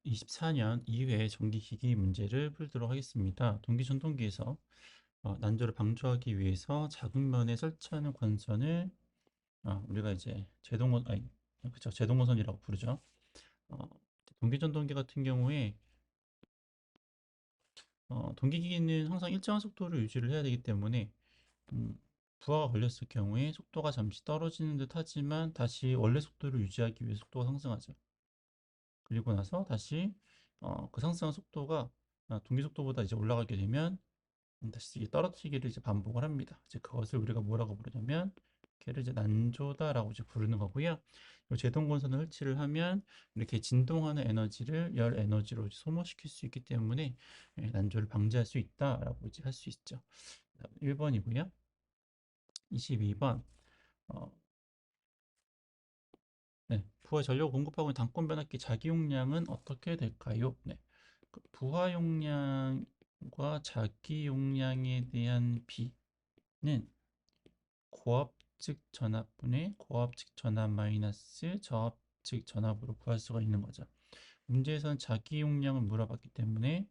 24년 2회 전기기기 문제를 풀도록 하겠습니다. 동기전동기에서 난조를 방조하기 위해서 작은 면에 설치하는 권선을 우리가 이제 그쵸, 제동건선이라고 부르죠. 어, 동기전동기 같은 경우에 동기기기는 항상 일정한 속도를 유지를 해야 되기 때문에 음, 부하가 걸렸을 경우에 속도가 잠시 떨어지는 듯 하지만 다시 원래 속도를 유지하기 위해 속도가 상승하죠. 그리고 나서 다시 그 상승한 속도가 동기 속도보다 이제 올라가게 되면 다시 떨어뜨리기를 이제 반복을 합니다. 이제 그것을 우리가 뭐라고 부르냐면 걔를 이제 난조다라고 이제 부르는 거고요. 이 제동건선을 설치를 하면 이렇게 진동하는 에너지를 열 에너지로 소모시킬 수 있기 때문에 난조를 방지할 수 있다라고 이제 할 수 있죠. 1번이고요. 22번. 어, 네, 부하 전력 공급하고 있는 단권 변압기 자기 용량은 어떻게 될까요? 네, 그 부하 용량과 자기 용량에 대한 비는 고압측 전압분의 고압측 전압 마이너스 저압측 전압으로 구할 수가 있는 거죠. 문제에서는 자기 용량을 물어봤기 때문에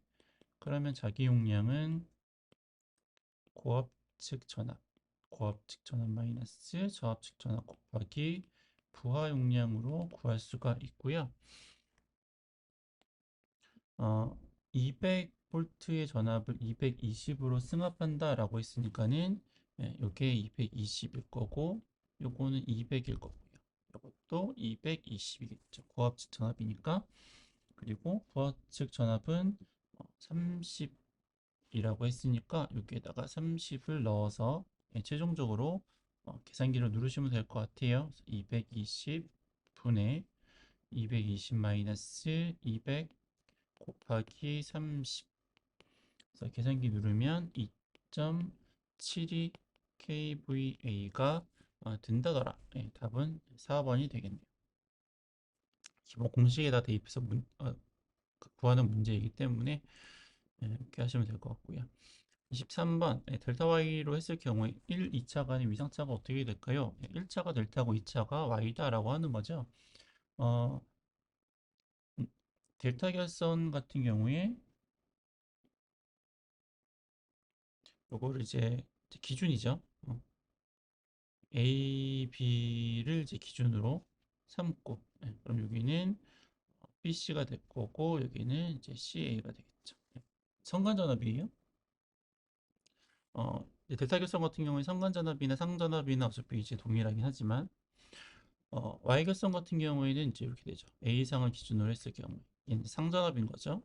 그러면 자기 용량은 고압측 전압, 고압측 전압 마이너스 저압측 전압 곱하기 부하 용량으로 구할 수가 있고요. 200V의 전압을 220으로 승합한다라고 했으니까는 이게 220일 거고 요거는 200일 거고요. 이것도 220이겠죠. 고압측 전압이니까. 그리고 부하측 전압은 30이라고 했으니까 여기에다가 30을 넣어서 최종적으로 계산기를 누르시면 될 것 같아요. 220 분의 220 마이너스 200 곱하기 30. 그래서 계산기 누르면 2.72 kVA가 된다더라. 답은 4번이 되겠네요. 기본 공식에다 대입해서 구하는 문제이기 때문에 이렇게 하시면 될 것 같고요. 23번 델타 Y로 했을 경우에 1, 2차 간의 위상차가 어떻게 될까요? 1차가 델타고 2차가 Y다라고 하는 거죠. 어, 음, 델타 결선 같은 경우에 요거를 이제 기준이죠. A, B를 이제 기준으로 삼고, 그럼 여기는 BC가 될 거고, 여기는 이제 CA가 되겠죠. 성간전압이에요. 이제 델타 결선 같은 경우에 성간전압이나 상전압이나 어차피 이제 동일하긴 하지만, Y 결선 같은 경우에는 이제 이렇게 되죠. A상을 기준으로 했을 경우에 얘는 상전압인 거죠.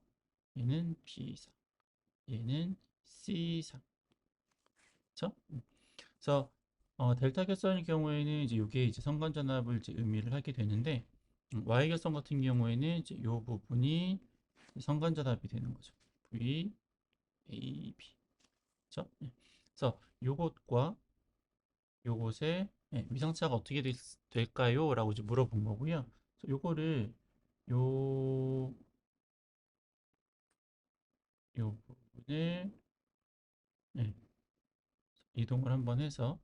얘는 B상, 얘는 C상, 그렇죠? 그래서 델타 결선의 경우에는 이제 이게 이제 성간전압을 이제 의미를 하게 되는데 Y 결선 같은 경우에는 이제 이 부분이 성간전압이 되는 거죠. V, A, B. 그렇죠? 그래서 요것과 요것의 위상차가 어떻게 될까요? 라고 이제 물어본 거고요. 그래서 요거를 요, 요 부분을 예, 이동을 한번 해서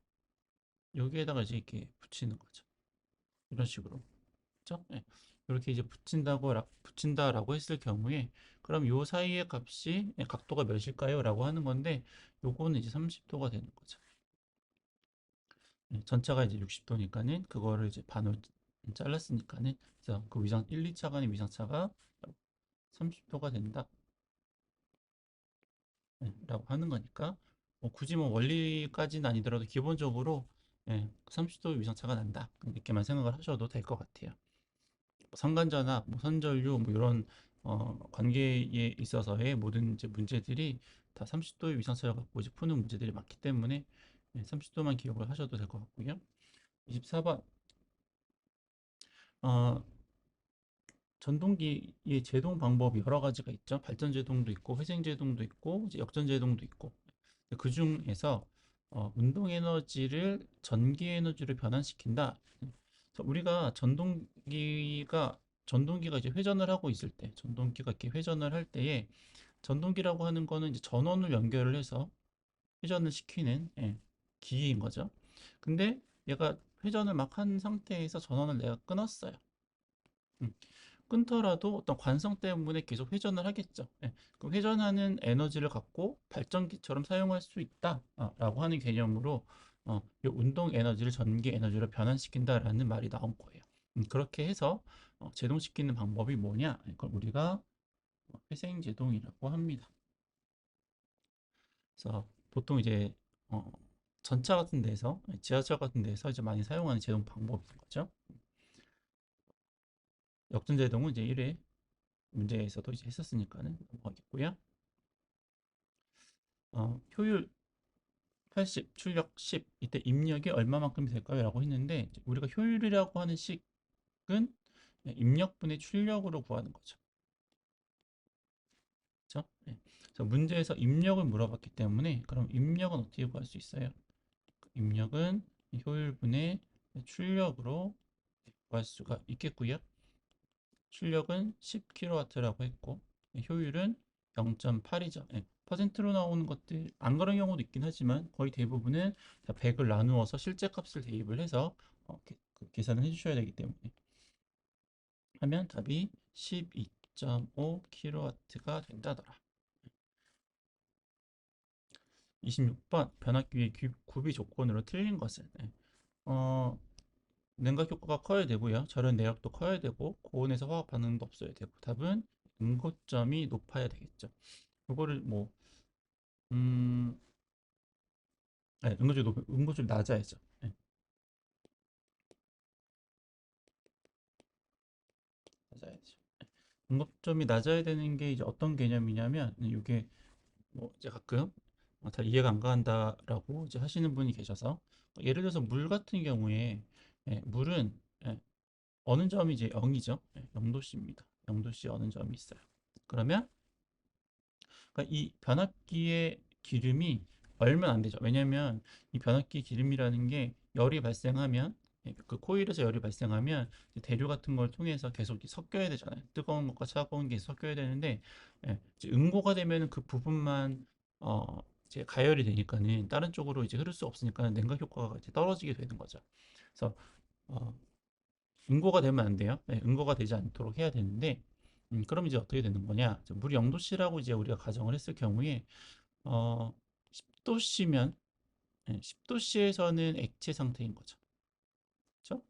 여기에다가 이제 이렇게 붙이는 거죠. 이런 식으로. 그죠? 예. 이렇게 이제 붙인다라고 했을 경우에 그럼 요 사이의 값이 각도가 몇일까요? 라고 하는 건데 요거는 이제 30도가 되는 거죠. 전차가 이제 60도니까는 그거를 이제 반으로 잘랐으니까는 그래서 그 위상 1, 2차 간의 위상차가 30도가 된다. 라고 하는 거니까 굳이 뭐 원리까지는 아니더라도 기본적으로 30도 위상차가 난다. 이렇게만 생각을 하셔도 될 것 같아요. 상관전압, 뭐 선전류 뭐 이런 관계에 있어서의 모든 이제 문제들이 다 30도의 위상차를 갖고 이제 푸는 문제들이 많기 때문에 30도만 기억을 하셔도 될 것 같고요. 24번 어, 전동기의 제동 방법이 여러 가지가 있죠. 발전 제동도 있고 회생 제동도 있고 이제 역전 제동도 있고 그 중에서 운동 에너지를 전기 에너지로 변환시킨다. 그래서 우리가 전동기가 이제 회전을 하고 있을 때, 전동기가 이렇게 회전을 할 때에 전동기라고 하는 거는 이제 전원을 연결을 해서 회전을 시키는 기기인 거죠. 근데 얘가 회전을 막 한 상태에서 전원을 내가 끊었어요. 음. 끊더라도 어떤 관성 때문에 계속 회전을 하겠죠. 예, 그 회전하는 에너지를 갖고 발전기처럼 사용할 수 있다라고 하는 개념으로 이 운동 에너지를 전기 에너지로 변환시킨다라는 말이 나온 거예요. 그렇게 해서 제동시키는 방법이 뭐냐? 그걸 우리가 회생제동이라고 합니다. 그래서 보통 이제 어, 전차 같은 데서 지하철 같은 데서 이제 많이 사용하는 제동 방법인 거죠. 역전제동은 이제 1회 문제에서도 이제 했었으니까는 넘어가겠고요. 효율 80, 출력 10, 이때 입력이 얼마만큼이 될까요? 라고 했는데 우리가 효율이라고 하는 식은 입력분의 출력으로 구하는 거죠. 그렇죠? 네. 그래서 문제에서 입력을 물어봤기 때문에 그럼 입력은 어떻게 구할 수 있어요? 입력은 효율분의 출력으로 구할 수가 있겠고요. 출력은 10kW라고 했고 효율은 0.8이죠. 퍼센트로 나오는 것들 안 그런 경우도 있긴 하지만 거의 대부분은 100을 나누어서 실제 값을 대입을 해서 계산을 해주셔야 되기 때문에 하면 답이 12.5kW가 된다더라. 26번 변압기의 구비 조건으로 틀린 것은 어, 냉각 효과가 커야 되고요. 절연 내력도 커야 되고 고온에서 화학 반응도 없어야 되고 답은 응고점이 높아야 되겠죠. 그거를 뭐 음, 응고점이 낮아야죠. 네, 낮아야죠. 응고점이 낮아야 되는 게 이제 어떤 개념이냐면 이게 뭐 이제 가끔 잘 이해가 안 간다라고 이제 하시는 분이 계셔서 예를 들어서 물 같은 경우에 물은 어느 점이 이제 0이죠. 0도씨입니다. 0도씨 어느 점이 있어요. 그러면 그러니까 이 변압기의 기름이 얼면 안 되죠. 왜냐면 이 변압기 기름이라는 게 열이 발생하면 그 코일에서 열이 발생하면 대류 같은 걸 통해서 계속 섞여야 되잖아요. 뜨거운 것과 차가운 게 섞여야 되는데 이제 응고가 되면 그 부분만 이제 가열이 되니까는 다른 쪽으로 이제 흐를 수 없으니까 냉각 효과가 이제 떨어지게 되는 거죠. 그래서 어, 응고가 되면 안 돼요. 응고가 되지 않도록 해야 되는데 그럼 이제 어떻게 되는 거냐? 물이 0도씨라고 이제 우리가 가정을 했을 경우에 10도씨면 10도씨에서는 액체 상태인 거죠. 그렇죠?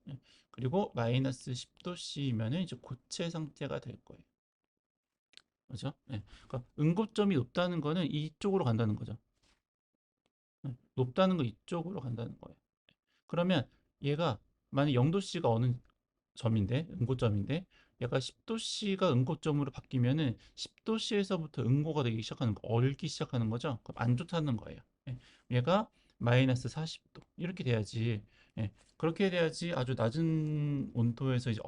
그리고 마이너스 10도씨면은 이제 고체 상태가 될 거예요. 그렇죠? 그러니까 응고점이 높다는 거는 이쪽으로 간다는 거죠. 높다는 거 이쪽으로 간다는 거예요. 그러면 얘가 만약 0도씨가 어느 점인데 응고점인데 얘가 10도씨가 응고점으로 바뀌면은 10도씨에서부터 응고가 되기 시작하는 거, 얼기 시작하는 거죠. 그럼 안 좋다는 거예요. 얘가 마이너스 40도 이렇게 돼야지. 그렇게 돼야지 아주 낮은 온도에서 이제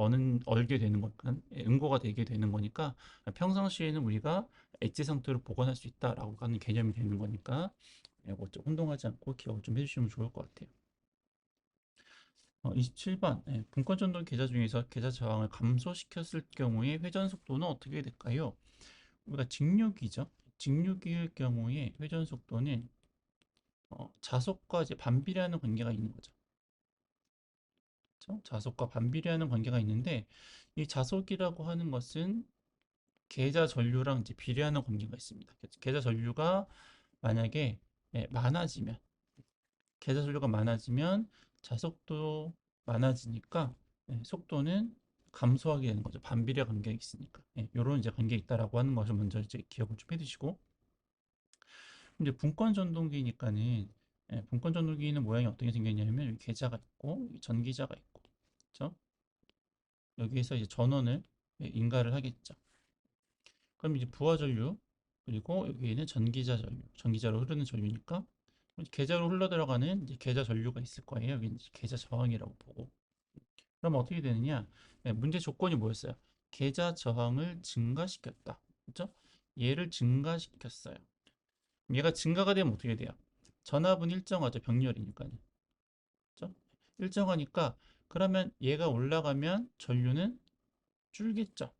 얼게 되는 거니까 응고가 되게 되는 거니까 평상시에는 우리가 엣지 상태로 보관할 수 있다라고 하는 개념이 되는 거니까 이거 좀 혼동하지 않고 기억을 좀 해주시면 좋을 것 같아요. 27번. 분권 전동 계좌 중에서 계좌 저항을 감소시켰을 경우에 회전 속도는 어떻게 될까요? 우리가 직류기죠. 직류기일 경우에 회전 속도는 자속과 이제 반비례하는 관계가 있는 거죠. 그렇죠? 자속과 반비례하는 관계가 있는데 이 자속이라고 하는 것은 계좌 전류랑 이제 비례하는 관계가 있습니다. 계좌 전류가 만약에 많아지면 계좌 전류가 많아지면 자속도 많아지니까 속도는 감소하게 되는 거죠. 반비례 관계가 있으니까. 이런 이제 관계 있다라고 하는 것을 먼저 이제 기억을 좀 해두시고 이제 분권 전동기니까는 분권 전동기는 모양이 어떻게 생겼냐면 여기 계좌가 있고 여기 전기자가 있고 그렇죠? 여기에서 이제 전원을 인가를 하겠죠. 그럼 이제 부하 전류 그리고 여기에는 전기자 전류, 전기자로 흐르는 전류니까 계좌로 흘러 들어가는 이제 계좌 전류가 있을 거예요. 여기 이제 계좌 저항이라고 보고. 그럼 어떻게 되느냐? 문제 조건이 뭐였어요? 계좌 저항을 증가시켰다. 그렇죠? 얘를 증가시켰어요. 얘가 증가가 되면 어떻게 돼요? 전압은 일정하죠. 병렬이니까요. 그렇죠? 일정하니까 그러면 얘가 올라가면 전류는 줄겠죠.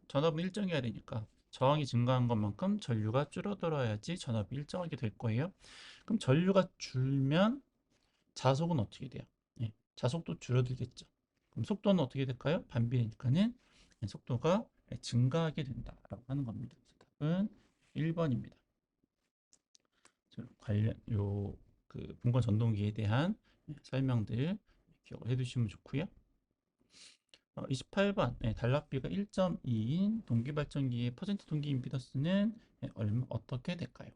전압은 일정해야 되니까 저항이 증가한 것만큼 전류가 줄어들어야지 전압이 일정하게 될 거예요. 그럼 전류가 줄면 자속은 어떻게 돼요? 자속도 줄어들겠죠. 그럼 속도는 어떻게 될까요? 반비례니까는 속도가 증가하게 된다라고 하는 겁니다. 답은 1번입니다. 관련 그 분권 전동기에 대한 설명들 기억을 해두시면 좋고요. 28번 단락비가 1.2인 동기발전기의 퍼센트 동기 임피던스는 어떻게 될까요?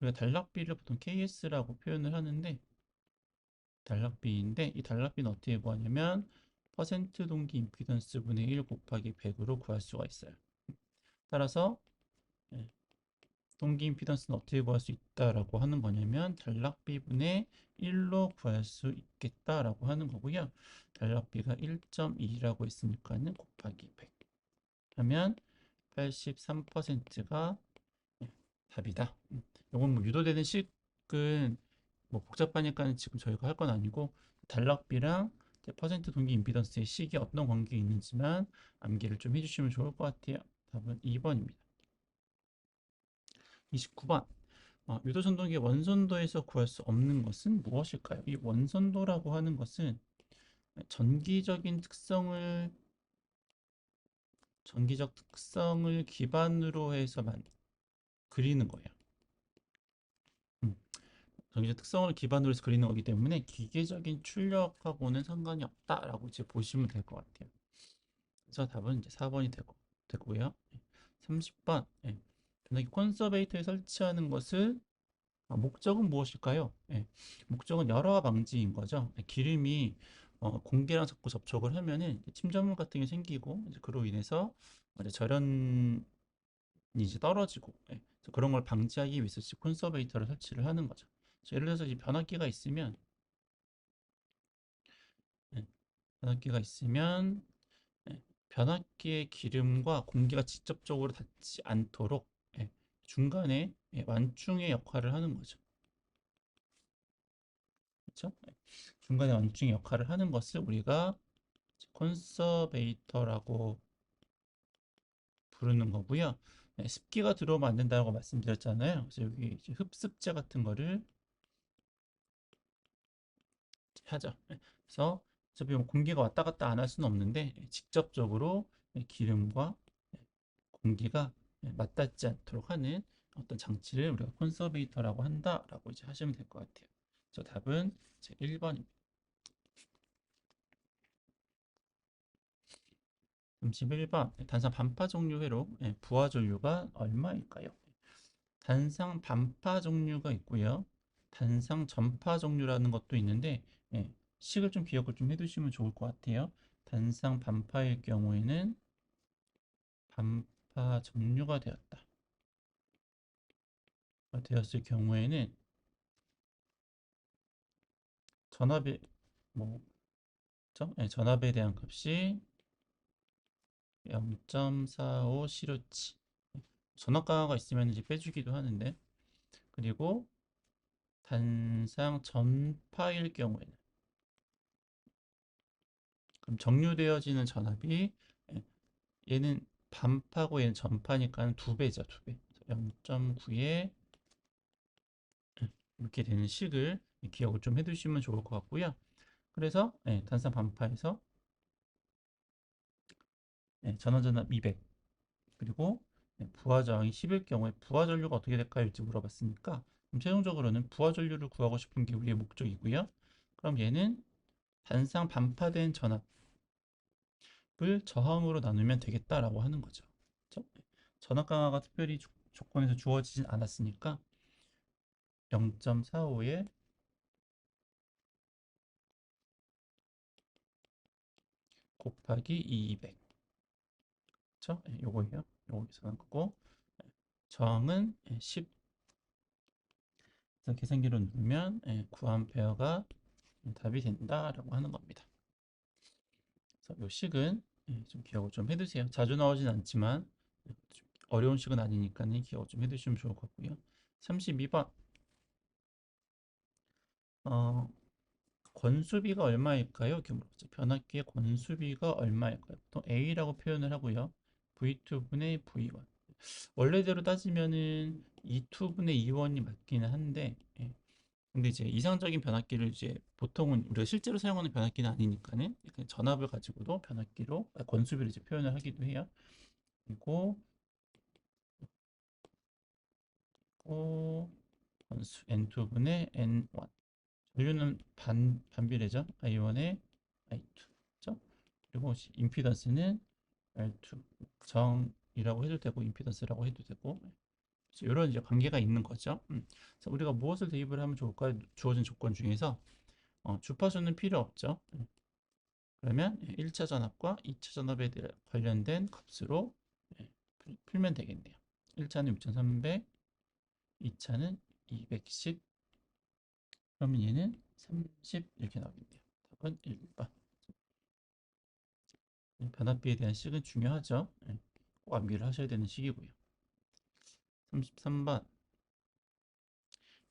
우리가 단락비를 보통 KS라고 표현을 하는데 단락비인데 이 단락비는 어떻게 구하냐면 퍼센트 동기 임피던스 분의 1 곱하기 100으로 구할 수가 있어요. 따라서 동기 임피던스는 어떻게 구할 수 있다라고 하는 거냐면 단락비분의 1로 구할 수 있겠다라고 하는 거고요. 단락비가 1.2라고 했으니까는 곱하기 100 하면 83%가 답이다. 이건 뭐 유도되는 식은 뭐 복잡하니까는 지금 저희가 할 건 아니고 단락비랑 퍼센트 동기 임피던스의 식이 어떤 관계에 있는지만 암기를 좀 해주시면 좋을 것 같아요. 답은 2번입니다. 29번 유도선동기의 원선도에서 구할 수 없는 것은 무엇일까요? 이 원선도라고 하는 것은 전기적인 특성을 전기적 특성을 기반으로 해서만 그리는 거예요. 전기적 특성을 기반으로 해서 그리는 거기 때문에 기계적인 출력하고는 상관이 없다라고 이제 보시면 될 것 같아요. 그래서 답은 이제 4번이 되고요. 30번 변압기 콘서베이터에 설치하는 것을 목적은 무엇일까요? 목적은 열화 방지인 거죠. 기름이 공기랑 자꾸 접촉을 하면은 침전물 같은 게 생기고 이제 그로 인해서 이제 절연이 이제 떨어지고 그래서 그런 걸 방지하기 위해서 콘서베이터를 설치를 하는 거죠. 예를 들어서 이 변압기가 있으면 예, 변압기가 있으면 변압기의 기름과 공기가 직접적으로 닿지 않도록 중간에 완충의 역할을 하는 거죠. 그렇죠? 중간에 완충의 역할을 하는 것을 우리가 컨서베이터라고 부르는 거고요. 습기가 들어오면 안 된다고 말씀드렸잖아요. 그래서 여기 이제 흡습제 같은 거를 하죠. 그래서 어차피 뭐 공기가 왔다 갔다 안 할 수는 없는데 직접적으로 기름과 공기가 맞닿지 않도록 하는 어떤 장치를 우리가 콘서베이터라고 한다라고 이제 하시면 될 것 같아요. 그래서 답은 제 1번입니다. 31번 단상 반파 종류 회로 부하 전류가 얼마일까요? 단상 반파 종류가 있고요. 단상 전파 종류라는 것도 있는데 식을 좀 기억을 좀 해두시면 좋을 것 같아요. 단상 반파일 경우에는 반파 전류가 되었을 경우에는 전압의 뭐 전압에 대한 값이 0.45 시루치. 전압 강화가 있으면 이제 빼주기도 하는데 그리고 단상 전파일 경우에는 그럼 정류되어지는 전압이 얘는 반파고 얘는 전파니까 2배죠, 2배. 0.9에 이렇게 되는 식을 기억을 좀 해두시면 좋을 것 같고요. 그래서 단상 반파에서 전원전압 200 그리고 부하 저항이 10일 경우에 부하 전류가 어떻게 될까요? 이렇게 물어봤으니까 그럼 최종적으로는 부하 전류를 구하고 싶은 게 우리의 목적이고요. 그럼 얘는 단상 반파된 전압을 저항으로 나누면 되겠다라고 하는 거죠. 그렇죠? 전압 강화가 특별히 조건에서 주어지진 않았으니까 0.45에 곱하기 200 그렇죠? 요거예요. 요거 계산한 거고 저항은 10 계산기로 누르면 9A가 답이 된다라고 하는 겁니다. 그래서 요 식은 좀 기억을 좀 해두세요. 자주 나오진 않지만 어려운 식은 아니니까는 기억을 좀 해두시면 좋을 것 같고요. 32번 권수비가 얼마일까요? 이렇게 물어보죠. 변압기의 권수비가 얼마일까요? 보통 A라고 표현을 하고요. V2분의 V1 원래대로 따지면은 2,2분의 2원이 맞기는 한데 근데 이제 이상적인 변압기를 이제 보통은 우리가 실제로 사용하는 변압기는 아니니까는 그냥 전압을 가지고도 변압기로 권수비를 이제 표현을 하기도 해요. 그리고 권수 N2분의 N1. 전류는 반비례죠. I1에 I2. 그죠? 그리고 임피던스는 R2. 정이라고 해도 되고 임피던스라고 해도 되고 이런 이제 관계가 있는 거죠. 그래서 우리가 무엇을 대입을 하면 좋을까요? 주어진 조건 중에서 주파수는 필요 없죠. 그러면 1차 전압과 2차 전압에 관련된 값으로 풀면 되겠네요. 1차는 6300, 2차는 210, 그러면 얘는 30 이렇게 나오겠네요. 답은 1번. 변압비에 대한 식은 중요하죠. 꼭 암기를 하셔야 되는 식이고요. 33번.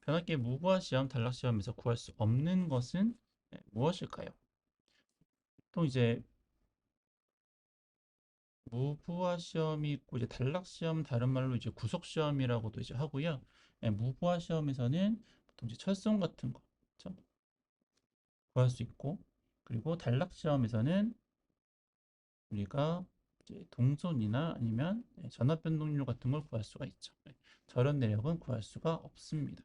변압기의 무부하 시험, 단락 시험에서 구할 수 없는 것은 무엇일까요? 또 이제 무부하 시험이 있고 이제 단락 시험 다른 말로 이제 구속 시험이라고도 이제 하고요. 무부하 시험에서는 보통 이제 철송 같은 거 그렇죠? 구할 수 있고 그리고 단락 시험에서는 우리가 이제 동선이나 아니면 전압 변동률 같은 걸 구할 수가 있죠. 저런 내력은 구할 수가 없습니다.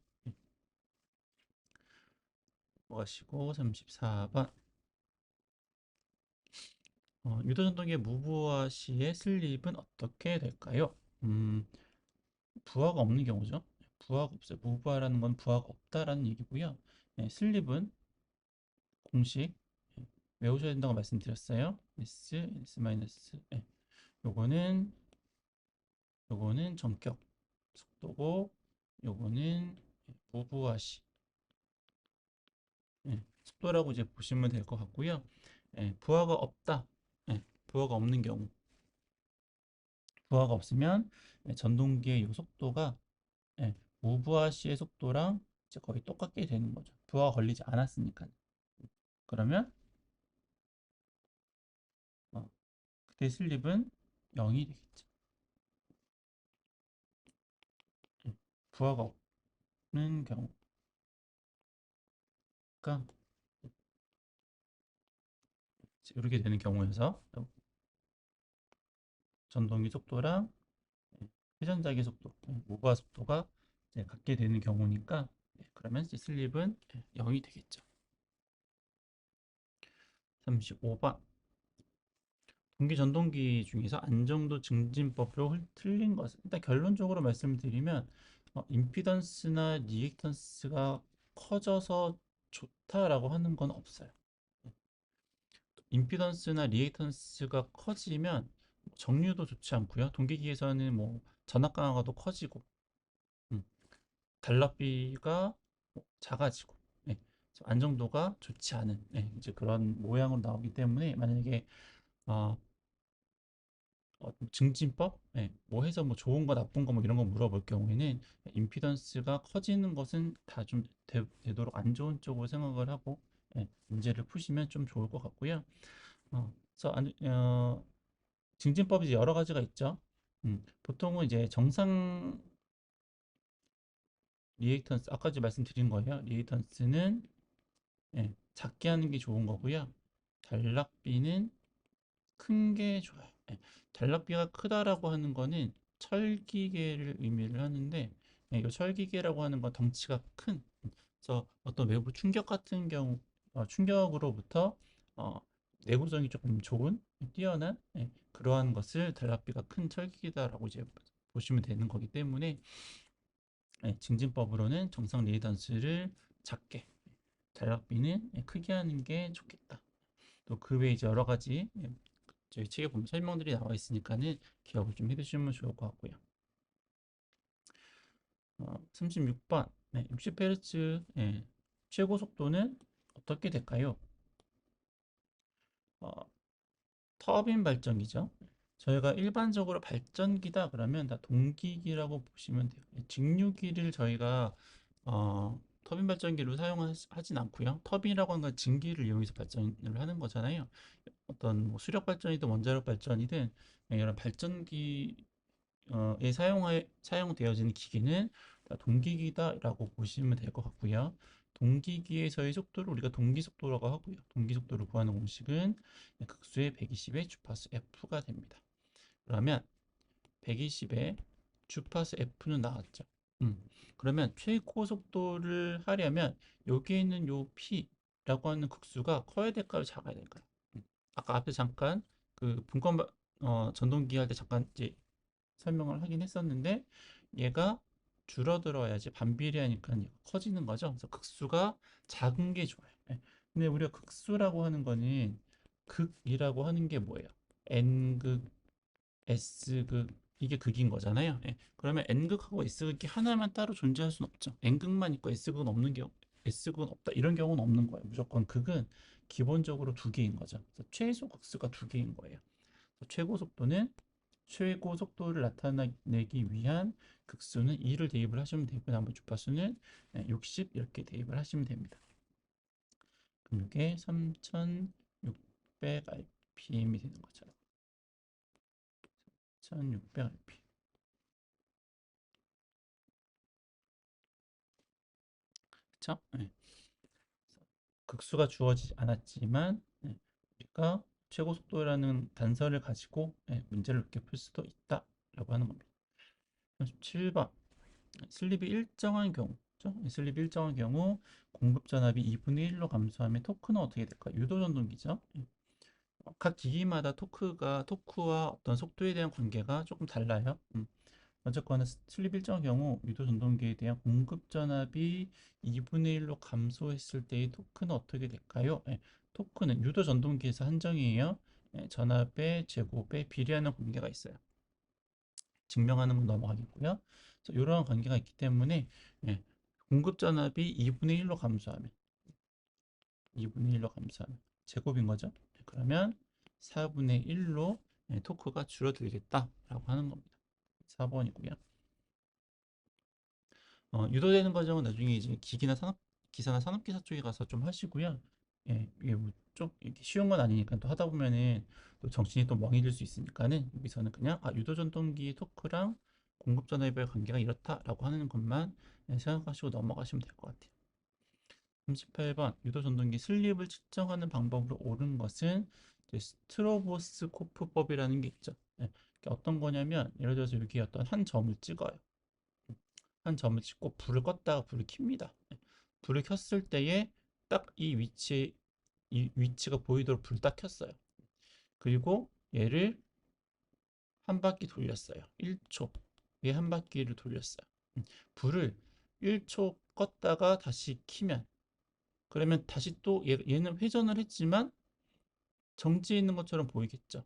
뭐하시고 34번 유도전동기의 무부하 시의 슬립은 어떻게 될까요? 부하가 없는 경우죠. 부하가 없어요. 무부하라는 건 부하가 없다라는 얘기고요. 슬립은 공식 외우셔야 된다고 말씀드렸어요. S 마이너스 요거는 요거는 전격 속도고 요거는 무부하시 속도라고 이제 보시면 될 것 같고요. 부하가 없다. 부하가 없는 경우 부하가 없으면 전동기의 이 속도가 무부하시의 속도랑 이제 거의 똑같게 되는 거죠. 부하가 걸리지 않았으니까. 그러면 그때 슬립은 0이 되겠죠. 부하가 없는 경우. 그러니까 이렇게 되는 경우여서 전동기 속도랑 회전자기 속도, 무부하 속도가 이제 같게 되는 경우니까 그러면 이제 슬립은 0이 되겠죠. 35번 동기 전동기 중에서 안정도 증진법으로 틀린 것은 일단 결론적으로 말씀을 드리면 임피던스나 리액턴스가 커져서 좋다라고 하는 건 없어요. 임피던스나 리액턴스가 커지면 정류도 좋지 않고요. 동기기에서는 뭐 전압 강화가 커지고 단락비가 작아지고 안정도가 좋지 않은 이제 그런 모양으로 나오기 때문에 만약에 어, 증진법 뭐 해서 뭐 좋은 거 나쁜 거 뭐 이런 거 물어볼 경우에는 임피던스가 커지는 것은 다 좀 되도록 안 좋은 쪽으로 생각을 하고 문제를 푸시면 좀 좋을 것 같고요. 그래서 증진법이 이제 여러 가지가 있죠. 보통은 이제 정상 리액턴스 아까 도 말씀드린 거예요. 리액턴스는 작게 하는 게 좋은 거고요. 단락비는 큰 게 좋아요. 단락비가 크다라고 하는 거는 철기계를 의미를 하는데 이 철기계라고 하는 건 덩치가 큰 그래서 어떤 외부 충격 같은 경우 충격으로부터 어, 내구성이 조금 좋은 뛰어난 그러한 것을 단락비가 큰 철기계다라고 이제 보시면 되는 거기 때문에 증진법으로는 정상 리액턴스를 작게 단락비는 크게 하는 게 좋겠다. 또 그 외에 이제 여러 가지 저희 책에 보면 설명들이 나와 있으니까는 기억을 좀 해두시면 좋을 것 같고요. 36번 60Hz 최고 속도는 어떻게 될까요? 어, 터빈 발전기죠. 저희가 일반적으로 발전기다 그러면 다 동기기라고 보시면 돼요. 직류기를 저희가 터빈 발전기로 사용하진 않고요. 터빈이라고 하는 건 증기를 이용해서 발전을 하는 거잖아요. 어떤 뭐 수력 발전이든 원자력 발전이든 이런 발전기에 사용되어지는 기기는 다 동기기다라고 보시면 될 것 같고요. 동기기에서의 속도를 우리가 동기속도라고 하고요. 동기속도를 구하는 공식은 극수의 120의 주파수 F가 됩니다. 그러면 120의 주파수 F는 나왔죠. 그러면 최고 속도를 하려면 여기에 있는 요 P라고 하는 극수가 커야 될까요? 작아야 될까요? 아까 앞에 잠깐 그 분권 전동기 할 때 잠깐 이제 설명을 하긴 했었는데 얘가 줄어들어야지 반비례하니까 얘가 커지는 거죠. 그래서 극수가 작은 게 좋아요. 예. 근데 우리가 극수라고 하는 거는 극이라고 하는 게 뭐예요? n극, s극 이게 극인 거잖아요. 예. 그러면 n극하고 s극이 하나만 따로 존재할 수는 없죠. n극만 있고 s극은 없는 경우, s극은 없다 이런 경우는 없는 거예요. 무조건 극은 기본적으로 두 개인 거죠. 그래서 최소 극수가 두 개인 거예요. 최고 속도는 최고 속도를 나타내기 위한 극수는 2를 대입을 하시면 되고 나머지 주파수는 60 이렇게 대입을 하시면 됩니다. 그럼 이게 3600 rpm이 되는 거죠. 1600 rpm. 그쵸? 네. 극수가 주어지지 않았지만 우리가 최고 속도라는 단서를 가지고 문제를 이렇게 풀 수도 있다라고 하는 겁니다. 37번 슬립이 일정한 경우, 그렇죠? 슬립이 일정한 경우 공급 전압이 2분의 1로 감소하면 토크는 어떻게 될까? 유도 전동기죠. 각 기기마다 토크와 어떤 속도에 대한 관계가 조금 달라요. 어쨌거나 슬립 일정한 경우 유도 전동기에 대한 공급 전압이 2분의 1로 감소했을 때의 토크는 어떻게 될까요? 토크는 유도 전동기에서 한정이에요. 전압의 제곱에 비례하는 관계가 있어요. 증명하는 건 넘어가겠고요. 그래서 이러한 관계가 있기 때문에 예, 공급 전압이 2분의 1로 감소하면 2분의 1로 감소하면 제곱인 거죠. 그러면 4분의 1로 토크가 줄어들겠다라고 하는 겁니다. 4번이고요. 유도되는 과정은 나중에 이제 기사나 산업기사 쪽에 가서 좀 하시고요. 이게 뭐좀 이렇게 쉬운 건 아니니까 또 하다 보면은 또 정신이 또 멍해질 수 있으니까는 여기서는 그냥 유도전동기 토크랑 공급전압의 관계가 이렇다라고 하는 것만 생각하시고 넘어가시면 될 것 같아요. 38번 유도전동기 슬립을 측정하는 방법으로 옳은 것은 스트로보스코프법이라는 게 있죠. 어떤 거냐면 예를 들어서 여기 어떤 한 점을 찍어요. 한 점을 찍고 불을 껐다가 불을 켭니다. 불을 켰을 때에 딱 이 위치가 보이도록 불을 딱 켰어요. 그리고 얘를 한 바퀴 돌렸어요. 1초에 한 바퀴를 돌렸어요. 불을 1초 껐다가 다시 키면 그러면 다시 또 얘는 회전을 했지만 정지해 있는 것처럼 보이겠죠.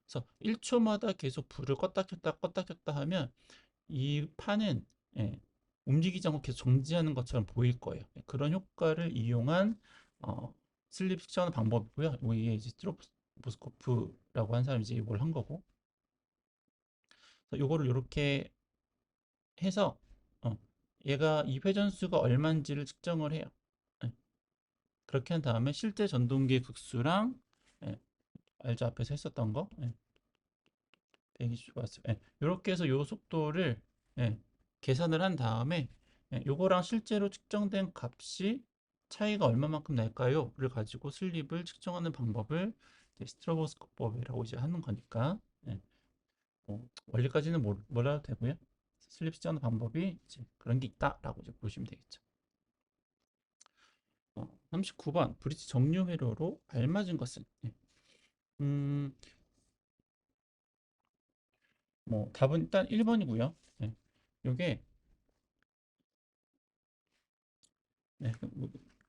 그래서 1초마다 계속 불을 껐다 켰다 하면 이 판은 예, 움직이지 않고 계속 정지하는 것처럼 보일 거예요. 그런 효과를 이용한 슬립 측정하는 방법이고요. 이게 이제 스트로보스코프라고 한 사람이 이제 이걸 한 거고. 그래서 이거를 이렇게 해서 얘가 이 회전수가 얼마인지를 측정을 해요. 예, 그렇게 한 다음에 실제 전동기의 극수랑 알죠? 앞에서 했었던 거 120 왔어요. 이렇게 해서 요 속도를 예, 계산을 한 다음에 요거랑 실제로 측정된 값이 차이가 얼마만큼 날까요?를 가지고 슬립을 측정하는 방법을 스트로보스코법이라고 이제 하는 거니까 원리까지는 몰라도 되고요. 슬립 측정하는 방법이 이제 그런 게 있다라고 이제 보시면 되겠죠. 39번 브릿지 정류 회로로 알맞은 것은 음, 뭐 답은 일단 1번이고요. 요게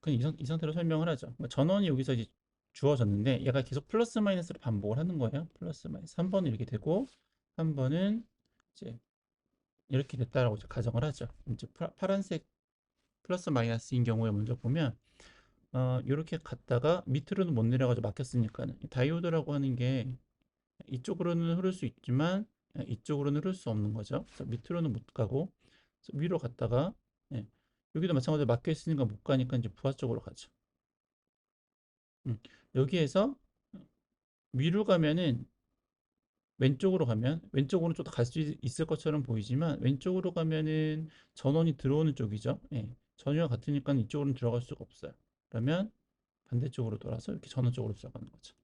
그냥 이 상태로 설명을 하죠. 그러니까 전원이 여기서 이제 주어졌는데 얘가 계속 플러스 마이너스를 반복을 하는 거예요. 플러스 마이너스. 한 번은 이렇게 되고 한 번은 이제 이렇게 됐다라고 이제 가정을 하죠. 이제 파란색 플러스 마이너스인 경우에 먼저 보면 이렇게 갔다가 밑으로는 못 내려가지고 막혔으니까는 다이오드라고 하는 게 이쪽으로는 흐를 수 있지만 이쪽으로는 흐를 수 없는 거죠. 그래서 밑으로는 못 가고 위로 갔다가 예, 여기도 마찬가지로 막혀 있으니까 못 가니까 이제 부하 쪽으로 가죠. 여기에서 위로 가면은 왼쪽으로 가면 왼쪽으로 좀 더 갈 수 있을 것처럼 보이지만 왼쪽으로 가면은 전원이 들어오는 쪽이죠. 전위와 같으니까 이쪽으로는 들어갈 수가 없어요. 그러면 반대쪽으로 돌아서 이렇게 전원쪽으로 들어가는 거죠.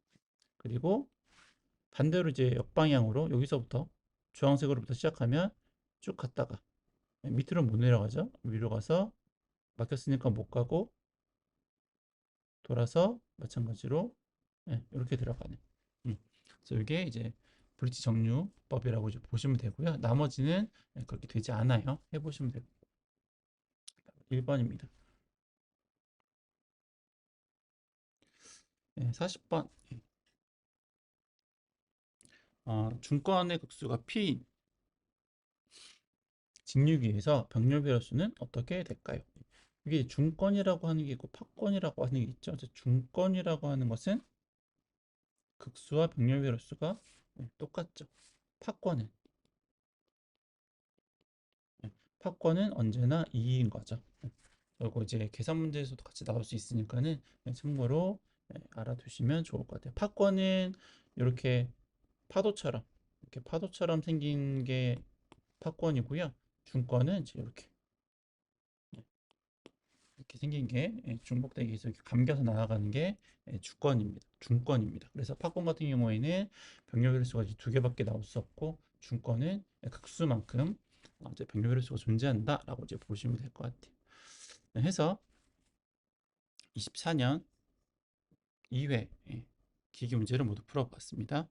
그리고 반대로 이제 역방향으로 여기서부터 주황색으로부터 시작하면 쭉 갔다가 밑으로 못 내려가죠. 위로 가서 막혔으니까 못 가고 돌아서 마찬가지로 이렇게 들어가는. 그래서 이게 이제 브릿지 정류법이라고 이제 보시면 되고요. 나머지는 그렇게 되지 않아요. 해보시면 되고 1번입니다. 40번. 중권의 극수가 P인 직류기에서 병렬 배수는 어떻게 될까요? 이게 중권이라고 하는 게 있고 파권이라고 하는 게 있죠. 중권이라고 하는 것은 극수와 병렬 배수가 똑같죠. 파권은 파권은 언제나 2인 거죠. 그리고 이제 계산 문제에서도 같이 나올 수 있으니까는 참고로 알아두시면 좋을 것 같아요. 파권은 이렇게 파도처럼 이렇게 파도처럼 생긴 게 파권이고요. 중권은 이제 이렇게 생긴 게 중복되기 위해서 이렇게 감겨서 나아가는 게 주권입니다. 중권입니다. 그래서 파권 같은 경우에는 병렬 횟수가 두 개밖에 나올 수 없고 중권은 극수만큼 이제 병렬 횟수가 존재한다라고 이제 보시면 될 것 같아요. 해서 24년 2회 기기 문제를 모두 풀어봤습니다.